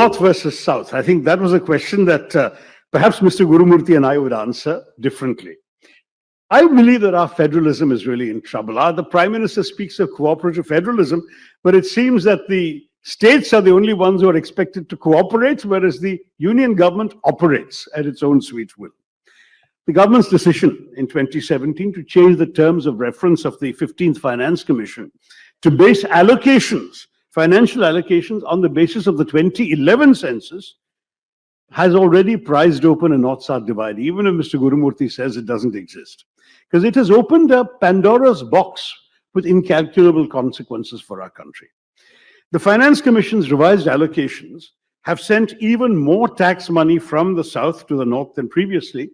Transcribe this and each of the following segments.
North versus South. I think that was a question that perhaps Mr. Gurumurthy and I would answer differently. I believe that our federalism is really in trouble. The Prime Minister speaks of cooperative federalism, but it seems that the states are the only ones who are expected to cooperate, whereas the union government operates at its own sweet will. The government's decision in 2017 to change the terms of reference of the 15th Finance Commission to base allocations, financial allocations, on the basis of the 2011 census has already prized open a North-South divide, even if Mr. Gurumurthy says it doesn't exist. Because it has opened up Pandora's box with incalculable consequences for our country. The Finance Commission's revised allocations have sent even more tax money from the South to the North than previously.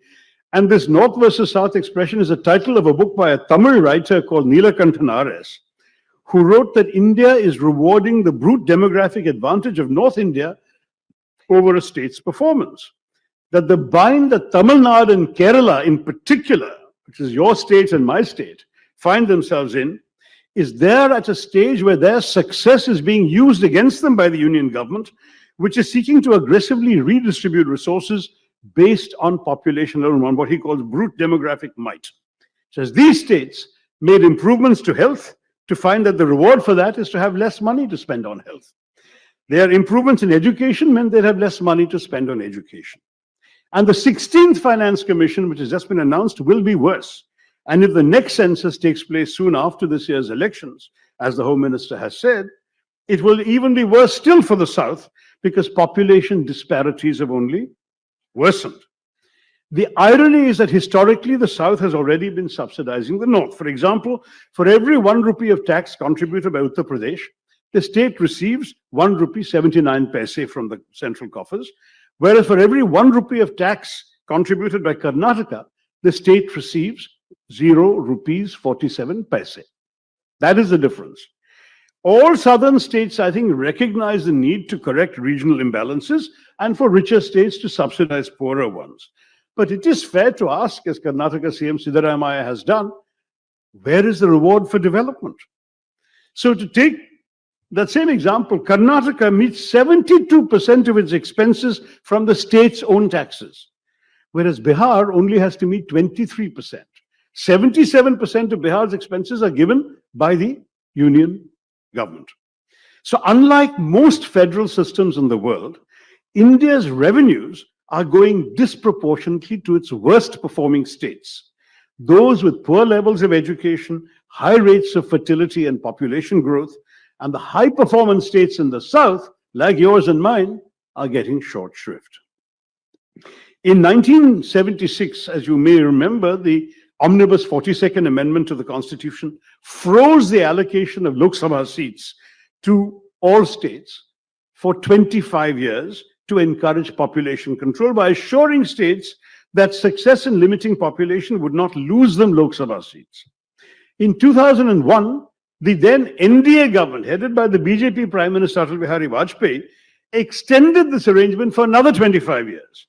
And this North versus South expression is a title of a book by a Tamil writer called Neelakanthan R.S., who wrote that India is rewarding the brute demographic advantage of North India over a state's performance. That the bind that Tamil Nadu and Kerala in particular, which is your state and my state, find themselves in, is there at a stage where their success is being used against them by the union government, which is seeking to aggressively redistribute resources based on population alone, on what he calls brute demographic might. Says these states made improvements to health to find that the reward for that is to have less money to spend on health. Their improvements in education meant they'd have less money to spend on education. And the 16th Finance Commission, which has just been announced, will be worse. And if the next census takes place soon after this year's elections, as the Home Minister has said, it will even be worse still for the South, because population disparities have only worsened. The irony is that historically the South has already been subsidizing the North. For example, for every 1 rupee of tax contributed by Uttar Pradesh, the state receives 1 rupee 79 paise from the central coffers, whereas for every 1 rupee of tax contributed by Karnataka, the state receives 0 rupees 47 paise. That is the difference. All southern states, I think, recognize the need to correct regional imbalances and for richer states to subsidize poorer ones. But it is fair to ask, as Karnataka CM Siddaramaiah has done, where is the reward for development? So to take that same example, Karnataka meets 72% of its expenses from the state's own taxes, whereas Bihar only has to meet 23%. 77% of Bihar's expenses are given by the union government. So unlike most federal systems in the world, India's revenues are going disproportionately to its worst performing states. Those with poor levels of education, high rates of fertility and population growth, and the high performance states in the South, like yours and mine, are getting short shrift. In 1976, as you may remember, the Omnibus 42nd Amendment to the Constitution froze the allocation of Lok Sabha seats to all states for 25 years to encourage population control by assuring states that success in limiting population would not lose them Lok Sabha seats. In 2001, the then NDA government, headed by the BJP Prime Minister Atal Bihari Vajpayee, extended this arrangement for another 25 years.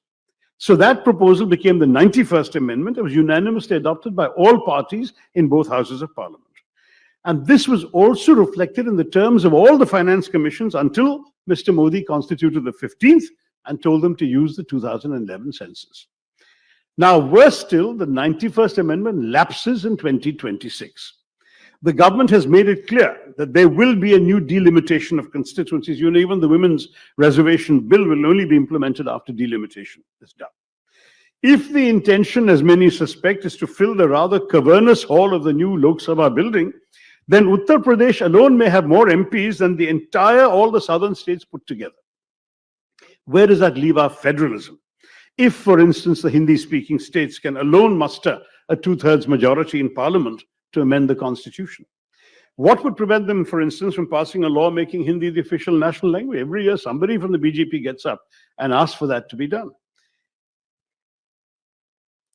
So that proposal became the 91st Amendment. It was unanimously adopted by all parties in both houses of parliament. And this was also reflected in the terms of all the finance commissions until Mr. Modi constituted the 15th and told them to use the 2011 census. Now, worse still, the 91st Amendment lapses in 2026. The government has made it clear that there will be a new delimitation of constituencies. You know, even the women's reservation bill will only be implemented after delimitation is done. If the intention, as many suspect, is to fill the rather cavernous hall of the new Lok Sabha building, then Uttar Pradesh alone may have more MPs than all the southern states put together. Where does that leave our federalism? If, for instance, the Hindi-speaking states can alone muster a two-thirds majority in parliament to amend the constitution, what would prevent them, for instance, from passing a law making Hindi the official national language? Every year, somebody from the BJP gets up and asks for that to be done.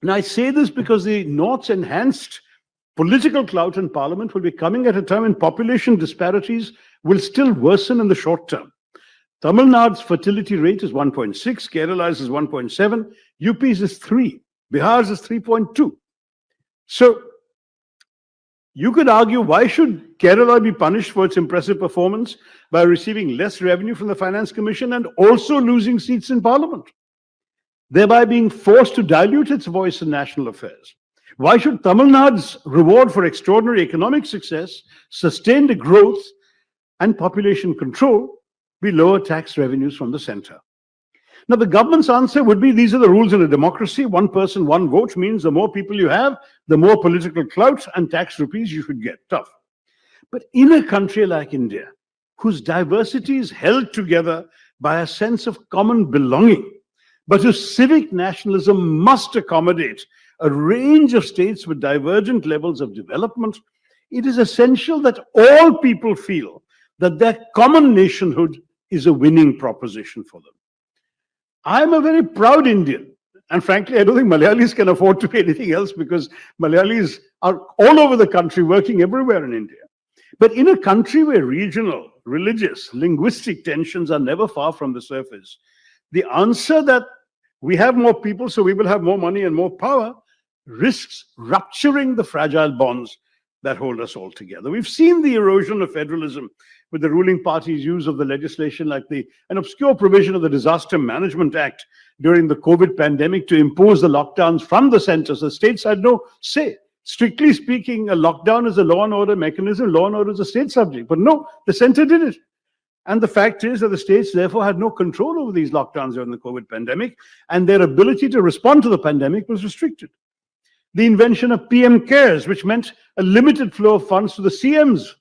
Now, I say this because the North's enhanced political clout in parliament will be coming at a time when population disparities will still worsen in the short term. Tamil Nadu's fertility rate is 1.6, Kerala's is 1.7, UP's is 3, Bihar's is 3.2. So You could argue, why should Kerala be punished for its impressive performance by receiving less revenue from the Finance Commission and also losing seats in Parliament, thereby being forced to dilute its voice in national affairs? Why should Tamil Nadu's reward for extraordinary economic success, sustained growth, and population control be lower tax revenues from the center? Now, the government's answer would be, these are the rules in a democracy. One person, one vote means the more people you have, the more political clout and tax rupees you should get. Tough. But in a country like India, whose diversity is held together by a sense of common belonging, but whose civic nationalism must accommodate a range of states with divergent levels of development, it is essential that all people feel that their common nationhood is a winning proposition for them. I'm a very proud Indian. And frankly, I don't think Malayalis can afford to be anything else, because Malayalis are all over the country, working everywhere in India. But in a country where regional, religious, linguistic tensions are never far from the surface, the answer that we have more people, so we will have more money and more power, risks rupturing the fragile bonds that hold us all together. We've seen the erosion of federalism with the ruling party's use of the legislation like an obscure provision of the Disaster Management Act during the COVID pandemic to impose the lockdowns from the center. So states had no say. Strictly speaking, a lockdown is a law and order mechanism. Law and order is a state subject. But no, the center did it. And the fact is that the states therefore had no control over these lockdowns during the COVID pandemic, and their ability to respond to the pandemic was restricted. The invention of PM Cares, which meant a limited flow of funds to the CMs,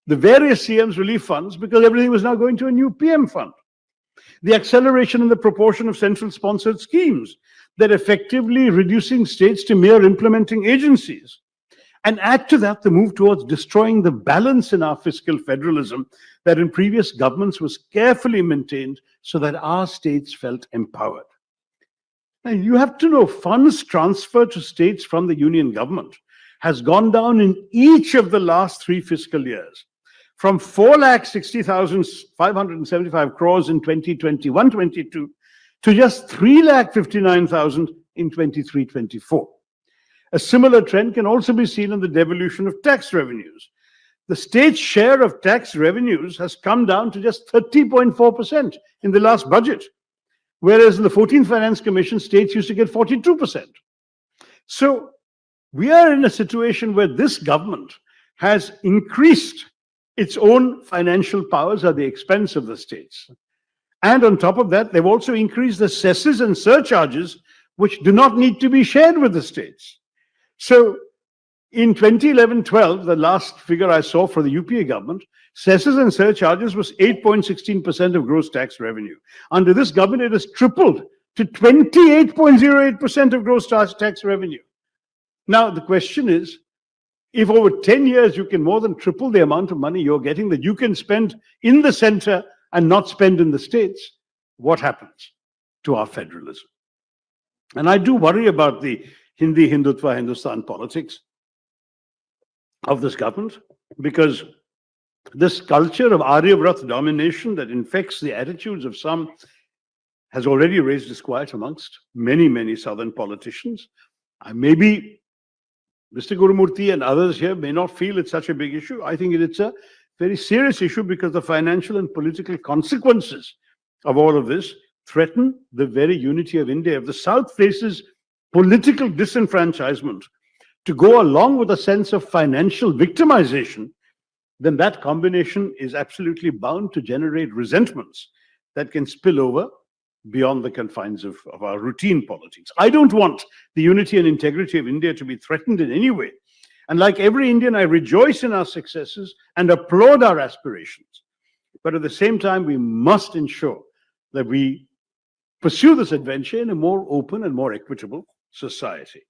the various CMs relief funds, because everything was now going to a new PM fund. The acceleration in the proportion of central sponsored schemes that effectively reducing states to mere implementing agencies. And add to that the move towards destroying the balance in our fiscal federalism that in previous governments was carefully maintained so that our states felt empowered. Now, you have to know, funds transferred to states from the union government has gone down in each of the last 3 fiscal years, from 4,60,575 crores in 2021-22 to just 3,59,000 in 23-24. A similar trend can also be seen in the devolution of tax revenues. The state's share of tax revenues has come down to just 30.4% in the last budget, whereas in the 14th Finance Commission, states used to get 42%. So we are in a situation where this government has increased its own financial powers at the expense of the states. And on top of that, they've also increased the cesses and surcharges, which do not need to be shared with the states. So in 2011-12, the last figure I saw for the UPA government, cesses and surcharges was 8.16% of gross tax revenue. Under this government, it has tripled to 28.08% of gross tax revenue. Now, the question is, if over 10 years you can more than triple the amount of money you're getting that you can spend in the center and not spend in the states, what happens to our federalism? And I do worry about the Hindi, Hindutva, Hindustan politics of this government, because this culture of Aryavrat domination that infects the attitudes of some has already raised disquiet amongst many, many southern politicians. Maybe Mr. Gurumurthy and others here may not feel it's such a big issue. I think it's a very serious issue, because the financial and political consequences of all of this threaten the very unity of India. If the South faces political disenfranchisement to go along with a sense of financial victimization, then that combination is absolutely bound to generate resentments that can spill over beyond the confines of our routine politics. I don't want the unity and integrity of India to be threatened in any way. And like every Indian, I rejoice in our successes and applaud our aspirations. But at the same time, we must ensure that we pursue this adventure in a more open and more equitable society.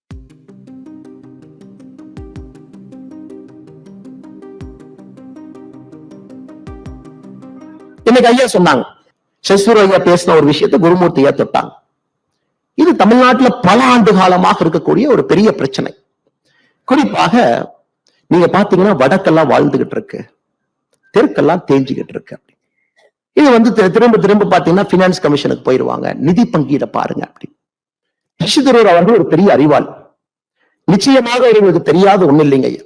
இன்னைக்கு ஐயா சொன்னாங்க, சசிதரூர் ஐயா பேசின ஒரு விஷயத்தை குருமூர்த்தி ஐயா தொட்டாங்க. இது தமிழ்நாட்டுல பல ஆண்டு காலமாக இருக்கக்கூடிய ஒரு பெரிய பிரச்சனை. குறிப்பாக நீங்க பாத்தீங்கன்னா வடக்கெல்லாம் வாழ்ந்துகிட்டு இருக்கு, தெற்கெல்லாம் தேஞ்சுகிட்டு இருக்கு. இது திரும்ப திரும்ப பாத்தீங்கன்னா பினான்ஸ் கமிஷனுக்கு போயிருவாங்க, நிதி பங்கீட பாருங்க அப்படி. சசி தரூர் அவர்கள் ஒரு பெரிய அறிவாளி. நிச்சயமாக இவங்களுக்கு தெரியாத ஒண்ணு இல்லைங்க ஐயா.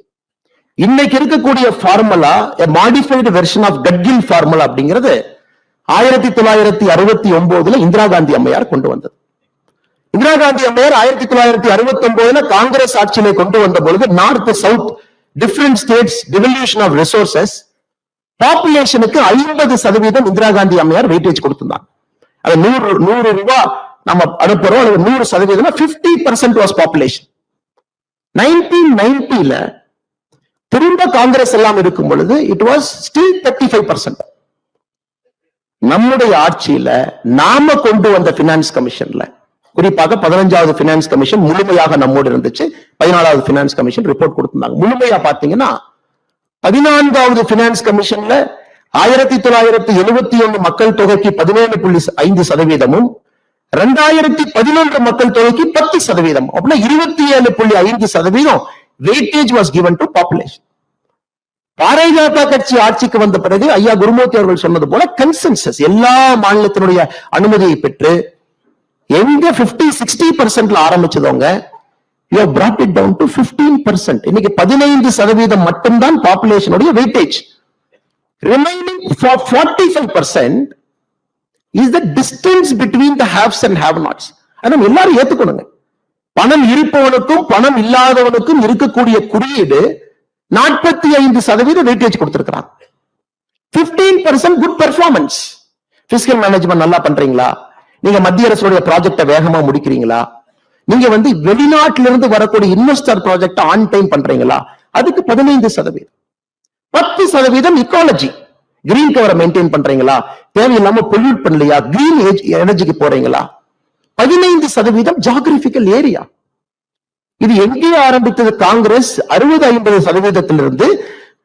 இன்னைக்கு இருக்கக்கூடிய formula modified version of Gadgil formula அப்படிங்கிறது 1969 இந்திரா காந்தி அம்மையார் கொண்டு வந்தது. இந்திரா காந்தி அம்மையார் 1969 காங்கிரஸ் ஆட்சியிலே கொண்டு வந்த பொழுது north south different states devolution of resources பாப்புலேஷனுக்கு 50% இந்திரா காந்தி அம்மையார் வெயிட்டேஜ் கொடுத்திருந்தாங்க. அது 100 ரூபாய் நம்ம அனுப்புறோம், 100% 50% வாஸ் பாப்புலேஷன். 1990ல திரும்ப காங்கிரஸ் எல்லாம் இருக்கும் பொழுது இட் வாஸ் ஸ்டில் 35%. நம்முடைய ஆட்சியில நாம கொண்டு வந்த பினான்ஸ் கமிஷன்ல குறிப்பாக 15வது பினான்ஸ் கமிஷன் முழுமையாக நம்மோடு இருந்துச்சு. 14வது பினான்ஸ் கமிஷன் ரிப்போர்ட் கொடுத்திருந்தாங்க. முழுமையா பாத்தீங்கன்னா 14வது பினான்ஸ் கமிஷன்ல 1971 மக்கள் தொகைக்கு 17.5%, 2011 மக்கள் தொகைக்கு 10%, அப்படின்னா 27.5% weightage was given to population. Bharatiya Janata கட்சி ஆட்சிக்கு வந்த பிறகு ஐயா குருமூர்த்தி அவர்கள் சொன்னது போல கன்சென்சஸ் எல்லா மாநிலத்தினுடைய அனுமதியை பெற்று எங்க 50-60% ஆரம்பிச்சதவங்க you have brought it down to 15%. இன்னைக்கு 15% மட்டும்தான் பாப்புலேஷனுடைய weightage. Remaining for 45% is the distance between the haves and have-nots. நம்ம எல்லாரும் ஏத்துக்கணுங்க. பணம் இருப்பவனுக்கும் பணம் இல்லாதவனுக்கும் இருக்கக்கூடிய குறியீடு 45% வெயிட்டேஜ் கொடுத்திருக்கிறான். 15% குட் பெர்ஃபார்மன்ஸ். பிஸ்கல் மேனேஜ்மெண்ட் நல்லா பண்றீங்களா? நீங்க மத்திய அரசுடைய ப்ராஜெக்ட வேகமா முடிக்கிறீங்களா? நீங்க வெளிநாட்டிலிருந்து வரக்கூடிய இன்வெஸ்டர் ப்ராஜெக்ட் ஆன் டைம் பண்றீங்களா? அதுக்கு 15%. 10% இக்காலஜி, கிரீன் கவரை மெயின்டைன் பண்றீங்களா? தேவையில்லாம பொல்யூட் பண்ணலையா? கிரீன் எனர்ஜிக்கு போறீங்களா? 15% ஜியோகிராபிக்கல் ஏரியா. இது எங்கே ஆரம்பித்தது? காங்கிரஸ் 60-50%இலிருந்து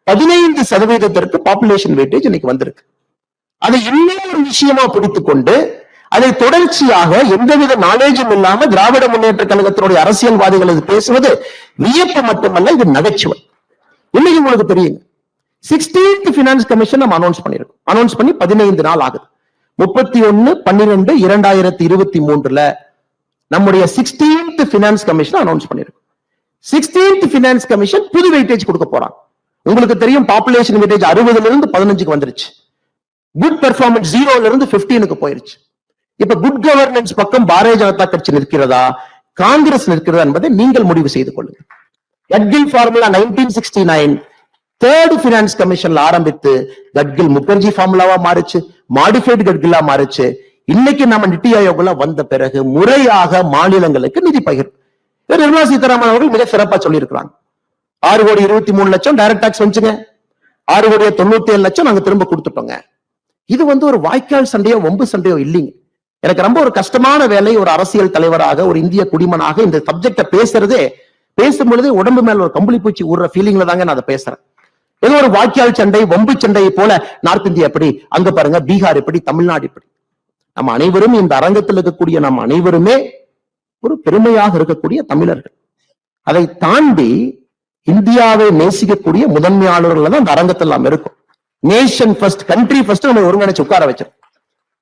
15% பாப்புலேஷன் வெயிட்டேஜ் இன்னைக்கு வந்திருக்கு. அதை இன்னொரு விஷயமா பிடித்துக் கொண்டு அதை தொடர்ச்சியாக எந்தவித நாலேஜும் இல்லாம திராவிட முன்னேற்ற கழகத்தினுடைய அரசியல்வாதிகள் இது பேசுவது வியப்பு மட்டுமல்ல, இது நகைச்சுவை. இன்னைக்கு உங்களுக்கு தெரியுங்க, 16th பினான்ஸ் கமிஷன் நம்ம அனௌன்ஸ் பண்ணிருக்கோம். அனௌன்ஸ் பண்ணி 15 நாள் ஆகுது. 31/12/2023 நம்முடைய 16th பினான்ஸ் கமிஷன் அனௌன்ஸ் பண்ணிருக்கோம். 16th பினான்ஸ் கமிஷன் புது வெயிட்டேஜ் கொடுக்க போறாங்க. உங்களுக்கு தெரியும், பாப்புலேஷன் வெயிட்டேஜ் 60 15 வந்துருச்சு. குட் பெர்ஃபார்மன்ஸ் 0 15 போயிருச்சு. இப்ப குட் கவர்னன்ஸ் பக்கம் பாரதிய ஜனதா கட்சி நிற்கிறதா, காங்கிரஸ் நிற்கிறதா என்பதை நீங்கள் முடிவு செய்து கொள்ளுங்க. கட்கில் ஃபார்முலா 1969 தேர்ட் பினான்ஸ் கமிஷன்ல ஆரம்பித்து கட்கில் முகர்ஜி ஃபார்முலாவா மாறுச்சு, மாடிஃபைடு கட்கிலா மாறுச்சு. இன்னைக்கு நம்ம நித்தி ஆயோக்ல வந்த பிறகு முறையாக மாநிலங்களுக்கு நிதி பகிர்வு. நிர்மலா சீதாராமன் அவர்கள் மிக சிறப்பா சொல்லி இருக்கிறாங்க. 6,23,00,000 டைரக்ட் டாக்ஸ் வந்துச்சுங்க, 6,97,00,000 நாங்க திரும்ப கொடுத்துட்டோங்க. இது ஒரு வாய்க்கால் சண்டையோ வம்பு சண்டையோ இல்லைங்க. எனக்கு ரொம்ப ஒரு கஷ்டமான வேலை, ஒரு அரசியல் தலைவராக, ஒரு இந்திய குடிமனாக இந்த சப்ஜெக்ட பேசும்பொழுதே உடம்பு மேல ஒரு கம்பளி பூச்சி ஊடுற ஃபீலிங்ல தாங்க நான் அதை பேசுறேன். ஏதோ ஒரு வாய்க்கால் சண்டை வம்பு சண்டையை போல நார்த் இந்தியா எப்படி, அங்க பாருங்க பீகார் எப்படி, தமிழ்நாடு எப்படி. நம்ம அனைவரும் இந்த அரங்கத்தில் இருக்கக்கூடிய நம்ம அனைவருமே ஒரு பெருமையாக இருக்கக்கூடிய தமிழர்கள். அதை தாண்டி இந்தியாவை நேசிக்கக்கூடிய முதன்மையாளர்கள் தான் இந்த அரங்கத்தில் நாம் இருக்கும். நேஷன் ஃபர்ஸ்ட், கண்ட்ரி ஃபர்ஸ்ட் நம்ம ஒருங்கிணைச்சு உட்கார வச்சிருக்கோம்.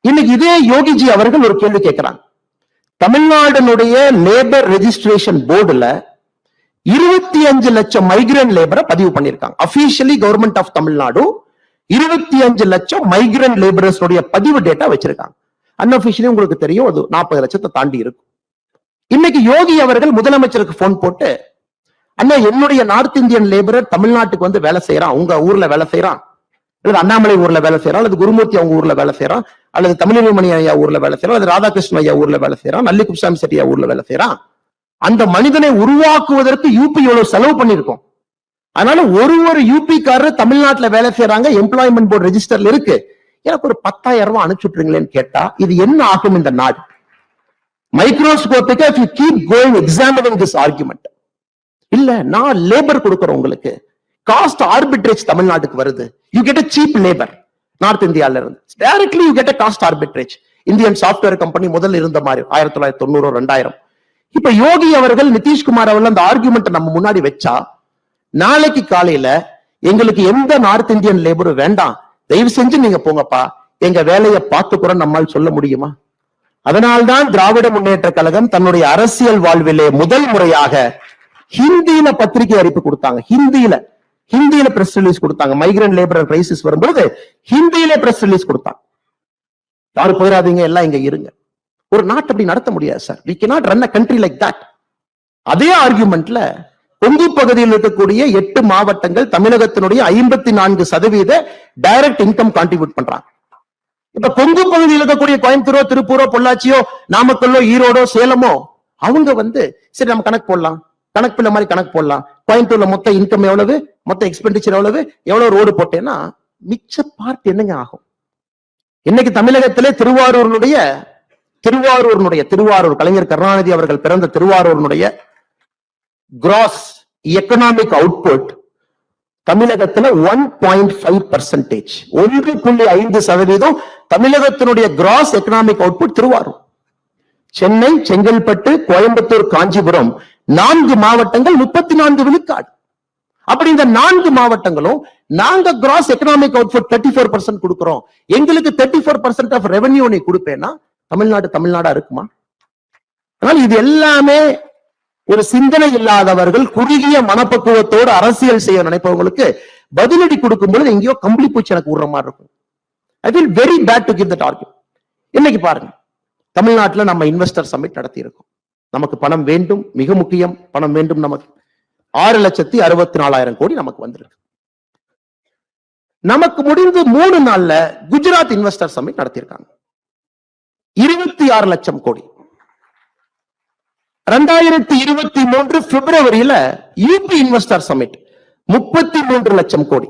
இன்னைக்கு இதே யோகிஜி அவர்கள் ஒரு கேள்வி கேட்கிறாங்க. தமிழ்நாடுடைய லேபர் ரெஜிஸ்ட்ரேஷன் போர்டுல 25 லட்சம் மைக்ரண்ட் லேபரை பதிவு பண்ணிருக்காங்க. அபிஷியலி கவர்மெண்ட் ஆஃப் தமிழ்நாடு 25 லட்சம் மைக்ரண்ட் லேபரர்ஸ் பதிவு டேட்டா வச்சிருக்காங்க. அன்அபிஷியலி உங்களுக்கு தெரியும், அது 40 லட்சத்தை தாண்டி இருக்கும். இன்னைக்கு யோகி அவர்கள் முதலமைச்சருக்கு போன் போட்டு, அண்ணா என்னுடைய நார்த் இந்தியன் லேபரர் தமிழ்நாட்டுக்கு வேலை செய்யறான், உங்க ஊர்ல வேலை செய்யறான், அல்லது அண்ணாமலை ஊர்ல வேலை செய்யறான், அல்லது குருமூர்த்தி அவங்க ஊர்ல வேலை செய்யறான், அல்லது தமிழினி ஐயா ஊர்ல வேலை செய்யறான், அல்லது ராதாகிருஷ்ணன் ஐயா ஊர்ல வேலை செய்யறான், நல்லி குப்சாமி செட்டியா ஊர்ல வேலை செய்யறான். அந்த மனிதனை உருவாக்குவதற்கு யூபி எவ்வளவு செலவு பண்ணிருக்கோம். அதனால ஒரு யூபிக்காரர் தமிழ்நாட்டுல வேலை செய்யறாங்க, எம்ப்ளாய்மெண்ட் போர்டு ரெஜிஸ்டர்ல இருக்கு, எனக்கு ஒரு 10,000 ரூபாய் அனுப்பிச்சுட்றீங்களேன்னு கேட்டா இது என்ன ஆகும் இந்த நாடு? மைக்ரோஸ்கோபிக்கா if you keep going examining this argument, இல்ல நான் லேபர் கொடுக்கறேன் உங்களுக்கு, காஸ்ட் ஆர்பிட்ரேஜ் தமிழ்நாட்டுக்கு வருது, you get a cheap labor north இந்தியால இருந்து, directly you get a cost arbitrage. Indian software company முதல்ல இருந்த மாதிரி 1990 2000. இப்ப யோகி அவர்கள், நிதிஷ்குமார் அவர்கள் அந்த ஆர்குமெண்ட் நம்ம முன்னாடி வச்சா, நாளைக்கு காலையில எங்களுக்கு எந்த நார்த் இந்தியன் லேபரும் வேண்டாம், தயவு செஞ்சு நீங்க போங்கப்பா, எங்க வேலையை பார்த்துக்கிறோம் நம்மால் சொல்ல முடியுமா? அதனால்தான் திராவிட முன்னேற்ற கழகம் தன்னுடைய அரசியல் வாழ்விலே முதல் முறையாக ஹிந்தியில பத்திரிகை அறிப்பு கொடுத்தாங்க. ஹிந்தியில பிரஸ் ரிலீஸ் கொடுத்தாங்க. மைக்ரன்ட் லேபர் கிரைசிஸ் வரும்போது ஹிந்தியில பிரஸ் ரிலீஸ் கொடுத்தாங்க. யாரும் போயிடாதீங்க, எல்லாம் இங்க இருங்க. ஒரு நாட்டை அப்படி நடத்த முடியாது sir. we cannot run a country like that. அதே ஆர்குமெண்ட்ல கொங்கு பகுதியில் இருக்கக்கூடிய 8 மாவட்டங்கள் தமிழகத்தினுடைய 54% டைரக்ட் இன்கம் கான்ட்ரிபியூட் பண்றாங்க. இப்ப கொங்கு பகுதியில் இருக்கக்கூடிய கோயம்புத்தூரோ, திருப்பூரோ, பொள்ளாச்சியோ, நாமக்கல்லோ, ஈரோடோ, சேலமோ அவங்க சரி நம்ம கணக்கு போடலாம், கணக்கு பிள்ளை மாதிரி கணக்கு போடலாம். கோயம்புத்தூர்ல மொத்த இன்கம் எவ்வளவு, மொத்த எக்ஸ்பெண்டிச்சர் எவ்வளவு ரோடு போட்டேன்னா மிச்ச பார்ட் என்னங்க ஆகும்? இன்னைக்கு தமிழகத்திலே திருவாரூர் கலைஞர் கருணாநிதி அவர்கள் பிறந்த திருவாரூரினுடைய கிராஸ் எக்கனாமிக் அவுட்புட் தமிழகத்துல 1.5%, 1.5% தமிழகத்தினுடைய gross economic output Tiruvarur. Chennai, Chengalpattu, Coimbatore, Kanchipuram 4 மாவட்டங்கள் 34 விழுக்காடு. அப்படி இந்த 4 மாவட்டங்களும் நாங்க கிராஸ் எக்கனாமிக் அவுட்புட் 34% கொடுக்கிறோம், எங்களுக்கு 34% ஆஃப் ரெவென்யூ நீ கொடுப்பேன்னா தமிழ்நாடா இருக்குமா? அதனால இது எல்லாமே ஒரு சிந்தனை இல்லாதவர்கள், குறுகிய மனப்பக்குவத்தோடு அரசியல் செய்ய நினைப்பவங்களுக்கு பதிலடி கொடுக்கும் பொழுது எங்கேயோ கம்பளி பூச்சி எனக்கு விடுற மாதிரி இருக்கும். I feel very bad to give that argument. இன்னைக்கு பாருங்க, தமிழ்நாட்டில் நம்ம இன்வெஸ்டர் சமிட் நடத்தி இருக்கோம். நமக்கு பணம் வேண்டும், மிக முக்கியம், பணம் வேண்டும். நமக்கு 6,64,000 கோடி நமக்கு வந்திருக்கு. நமக்கு முடிந்து 3 நாள்ல குஜராத் இன்வெஸ்டர் சமிட் நடத்தியிருக்காங்க, 26 லட்சம் கோடி. 2023 பிப்ரவரியில யூபி இன்வெஸ்டர் சமிட் 33 லட்சம் கோடி.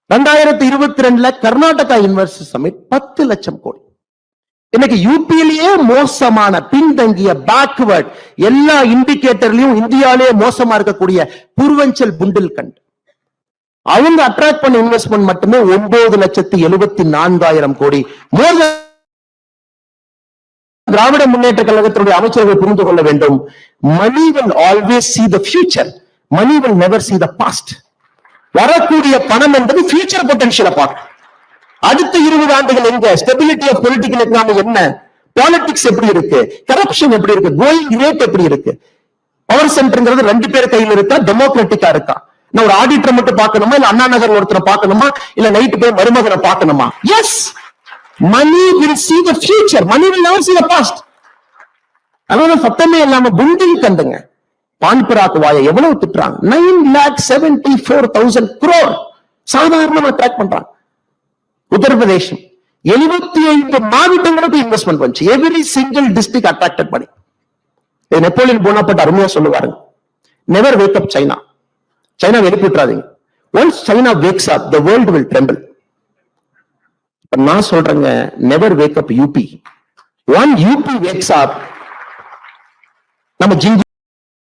2022 கர்நாடகா இன்வெஸ்டர் சமிட் 10 லட்சம் கோடி. இன்னைக்கு யூபியிலேயே மோசமான, பின்தங்கிய, பேக்வர்ட், எல்லா இண்டிகேட்டர்லயும் இந்தியாவிலேயே மோசமா இருக்கக்கூடிய பூர்வஞ்சல் புண்டில்கண்ட் அவங்க அட்ராக்ட் பண்ண இன்வெஸ்ட்மெண்ட் மட்டுமே 9,74,000 கோடி. திராவிட முன்னேற்ற கழகத்தினுடைய அமைச்சர்கள் புரிந்து கொள்ள வேண்டும், money will always see the future, money will never see the past. வரக்கூடிய பணம் என்பது ஃபியூச்சர் பொட்டன்ஷியலை பார்க்கும். அடுத்த 20 ஆண்டுகள் எங்க ஸ்டெபிலிட்டி ஆஃப் பொலிட்டிக்கல் எக்கனாமி என்ன, பாலிடிக்ஸ் எப்படி இருக்கு, கரப்ஷன் எப்படி இருக்கு, கோயிங் ரேட் எப்படி இருக்கு, பவர் சென்டர்ங்கிறது 2 பேர் கையில் இருக்கா, டெமோக்ராட்டிக்கா இருக்கா? நான் ஒரு ஆடிட்டர் மட்டும் பார்க்கணுமா, இல்ல அண்ணா நகர் ஒருத்தரை பார்க்கணுமா, இல்ல நைட்டு போய் மருமகனை பார்க்கணுமா? Yes, money will see the future, money will never see the past. அதனால சத்தமே இல்லாம புண்டில் கண்டுங்க பான்பராக் வாயை எவ்வளவு திட்டுறாங்க. 9,74,000 crore சாதாரணமா ட்ராக் பண்றாங்க. உத்தரப்பிரதேசம் 75 மாவட்டங்களுக்கு இன்வெஸ்ட்மெண்ட் வந்துச்சு. எவ்ரி சிங்கிள் டிஸ்ட்ரிக்ட் அட்ராக்டட் பண்ணி. நெப்போலியன் போனாப்பட்ட அருமையா சொல்லுவாருங்க, never wake up China. China எழுப்பிட்டுறாதீங்க. Once China wakes up, the world will tremble. நான் சொல்றேங்க, never wake up UP. One UP wakes up, நம்ம ஜிங்கி